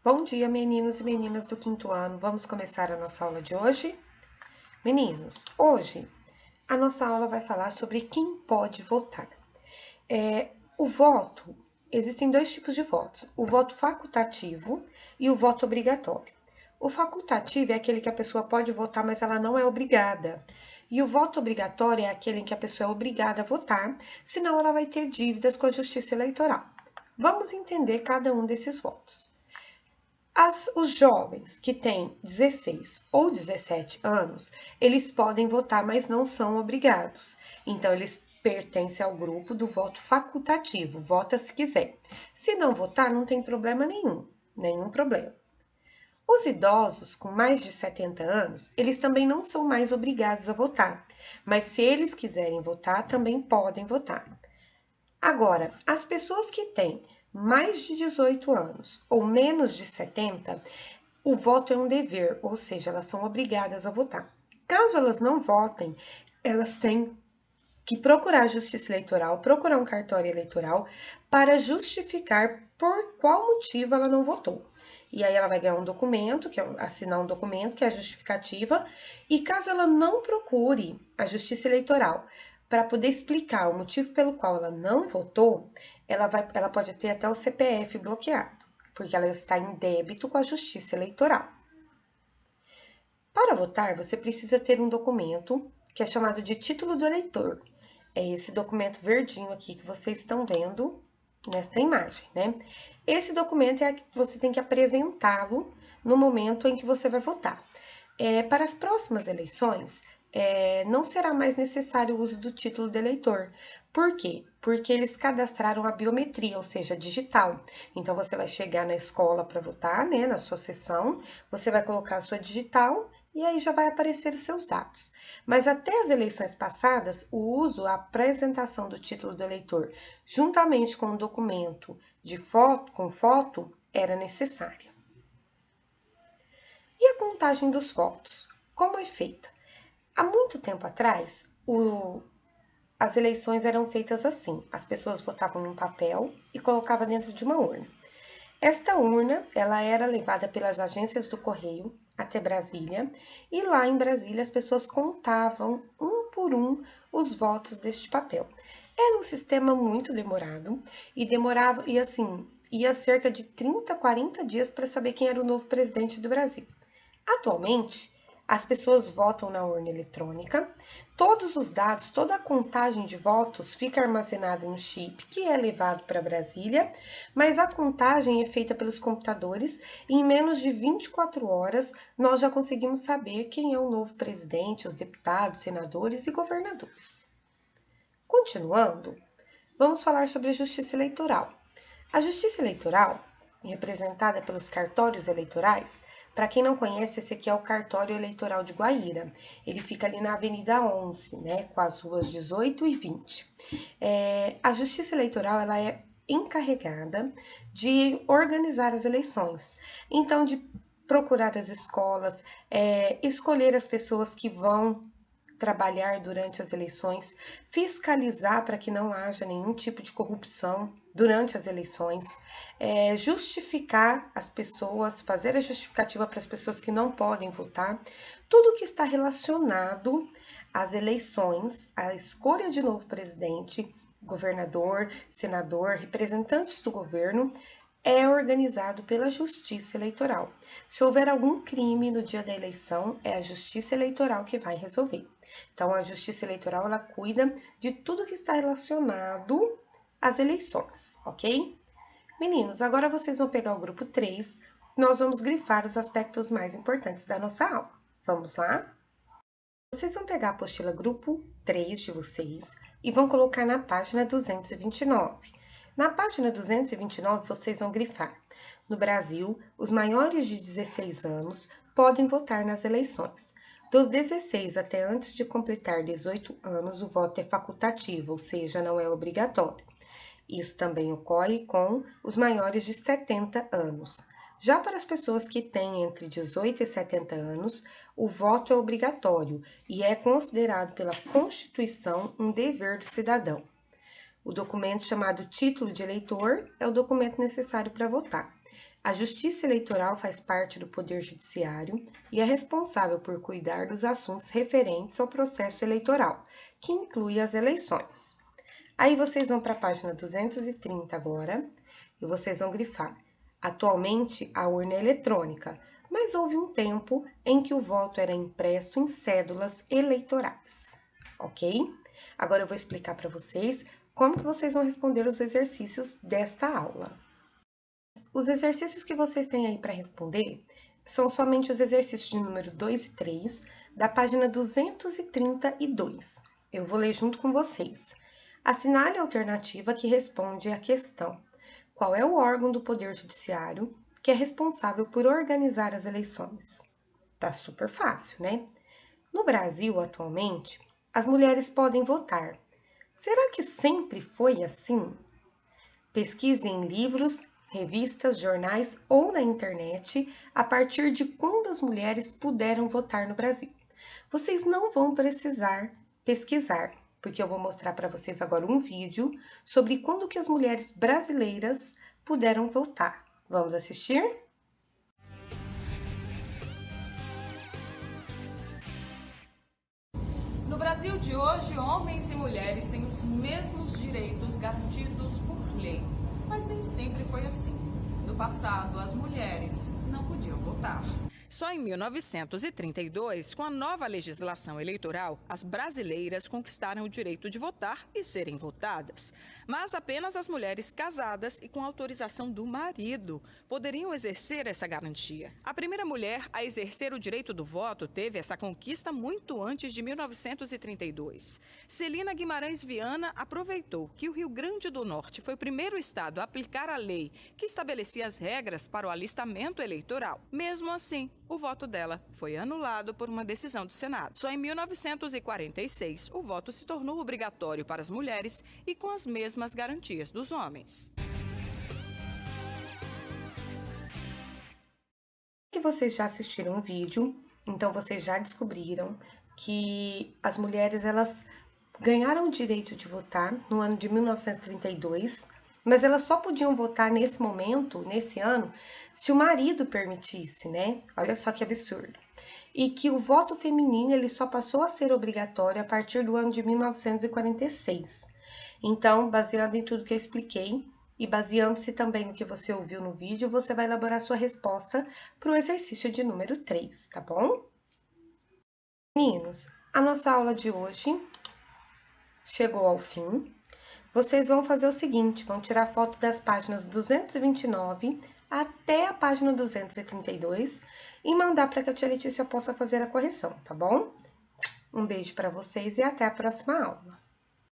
Bom dia, meninos e meninas do quinto ano. Vamos começar a nossa aula de hoje? Meninos, hoje a nossa aula vai falar sobre quem pode votar. O voto, existem dois tipos de votos: o voto facultativo e o voto obrigatório. O facultativo é aquele que a pessoa pode votar, mas ela não é obrigada. E o voto obrigatório é aquele em que a pessoa é obrigada a votar, senão ela vai ter dívidas com a Justiça Eleitoral. Vamos entender cada um desses votos. Os jovens que têm 16 ou 17 anos, eles podem votar, mas não são obrigados. Então, eles pertencem ao grupo do voto facultativo, vota se quiser. Se não votar, não tem problema nenhum problema. Os idosos com mais de 70 anos, eles também não são mais obrigados a votar, mas se eles quiserem votar, também podem votar. Agora, as pessoas que têm mais de 18 anos ou menos de 70, o voto é um dever, ou seja, elas são obrigadas a votar. Caso elas não votem, elas têm que procurar a Justiça Eleitoral, procurar um cartório eleitoral para justificar por qual motivo ela não votou. E aí ela vai ganhar um documento, assinar um documento, que é a justificativa, e caso ela não procure a Justiça Eleitoral para poder explicar o motivo pelo qual ela não votou, ela pode ter até o CPF bloqueado, porque ela está em débito com a Justiça Eleitoral. Para votar, você precisa ter um documento que é chamado de título do eleitor. É esse documento verdinho aqui que vocês estão vendo nesta imagem, né? Esse documento é que você tem que apresentá-lo no momento em que você vai votar. Para as próximas eleições, não será mais necessário o uso do título de eleitor. Por quê? Porque eles cadastraram a biometria, ou seja, digital. Então, você vai chegar na escola para votar, né, na sua sessão, você vai colocar a sua digital e aí já vai aparecer os seus dados. Mas até as eleições passadas, o uso, a apresentação do título do eleitor, juntamente com o documento de foto, com foto, era necessária. E a contagem dos votos? Como é feita? Há muito tempo atrás, as eleições eram feitas assim: as pessoas votavam num papel e colocavam dentro de uma urna. Esta urna, ela era levada pelas agências do correio até Brasília, e lá em Brasília as pessoas contavam um por um os votos deste papel. Era um sistema muito demorado e demorava, e assim, ia cerca de 30, 40 dias para saber quem era o novo presidente do Brasil. Atualmente, as pessoas votam na urna eletrônica, todos os dados, toda a contagem de votos fica armazenada em um chip que é levado para Brasília, mas a contagem é feita pelos computadores e em menos de 24 horas nós já conseguimos saber quem é o novo presidente, os deputados, senadores e governadores. Continuando, vamos falar sobre a Justiça Eleitoral. A Justiça Eleitoral, representada pelos cartórios eleitorais, para quem não conhece, esse aqui é o cartório eleitoral de Guaíra. Ele fica ali na Avenida 11, né, com as ruas 18 e 20. A Justiça Eleitoral, ela é encarregada de organizar as eleições. Então, de procurar as escolas, escolher as pessoas que vão trabalhar durante as eleições, fiscalizar para que não haja nenhum tipo de corrupção durante as eleições, justificar as pessoas, fazer a justificativa para as pessoas que não podem votar, tudo que está relacionado às eleições, à escolha de novo presidente, governador, senador, representantes do governo, é organizado pela Justiça Eleitoral. Se houver algum crime no dia da eleição, é a Justiça Eleitoral que vai resolver. Então, a Justiça Eleitoral, ela cuida de tudo que está relacionado às eleições, ok? Meninos, agora vocês vão pegar o grupo 3, nós vamos grifar os aspectos mais importantes da nossa aula. Vamos lá? Vocês vão pegar a apostila grupo 3 de vocês e vão colocar na página 229. Na página 229, vocês vão grifar: no Brasil, os maiores de 16 anos podem votar nas eleições. Dos 16 até antes de completar 18 anos, o voto é facultativo, ou seja, não é obrigatório. Isso também ocorre com os maiores de 70 anos. Já para as pessoas que têm entre 18 e 70 anos, o voto é obrigatório e é considerado pela Constituição um dever do cidadão. O documento chamado título de eleitor é o documento necessário para votar. A Justiça Eleitoral faz parte do Poder Judiciário e é responsável por cuidar dos assuntos referentes ao processo eleitoral, que inclui as eleições. Aí vocês vão para a página 230 agora e vocês vão grifar. Atualmente, a urna é eletrônica, mas houve um tempo em que o voto era impresso em cédulas eleitorais, ok? Agora eu vou explicar para vocês como que vocês vão responder os exercícios desta aula. Os exercícios que vocês têm aí para responder são somente os exercícios de número 2 e 3, da página 232. Eu vou ler junto com vocês. Assinale a alternativa que responde à questão: qual é o órgão do Poder Judiciário que é responsável por organizar as eleições? Tá super fácil, né? No Brasil, atualmente, as mulheres podem votar. Será que sempre foi assim? Pesquise em livros, revistas, jornais ou na internet a partir de quando as mulheres puderam votar no Brasil. Vocês não vão precisar pesquisar, porque eu vou mostrar para vocês agora um vídeo sobre quando que as mulheres brasileiras puderam votar. Vamos assistir? No Brasil de hoje, homens e mulheres têm os mesmos direitos garantidos por lei, mas nem sempre foi assim. No passado, as mulheres não podiam votar. Só em 1932, com a nova legislação eleitoral, as brasileiras conquistaram o direito de votar e serem votadas. Mas apenas as mulheres casadas e com autorização do marido poderiam exercer essa garantia. A primeira mulher a exercer o direito do voto teve essa conquista muito antes de 1932. Celina Guimarães Viana aproveitou que o Rio Grande do Norte foi o primeiro estado a aplicar a lei que estabelecia as regras para o alistamento eleitoral. Mesmo assim, o voto dela foi anulado por uma decisão do Senado. Só em 1946, o voto se tornou obrigatório para as mulheres e com as mesmas garantias dos homens. Que vocês já assistiram o vídeo, então vocês já descobriram que as mulheres elas ganharam o direito de votar no ano de 1932, mas elas só podiam votar nesse momento, nesse ano, se o marido permitisse, né? Olha só que absurdo. E que o voto feminino ele só passou a ser obrigatório a partir do ano de 1946. Então, baseado em tudo que eu expliquei e baseando-se também no que você ouviu no vídeo, você vai elaborar sua resposta para o exercício de número 3, tá bom? Meninos, a nossa aula de hoje chegou ao fim. Vocês vão fazer o seguinte, vão tirar foto das páginas 229 até a página 232 e mandar para que a tia Letícia possa fazer a correção, tá bom? Um beijo para vocês e até a próxima aula.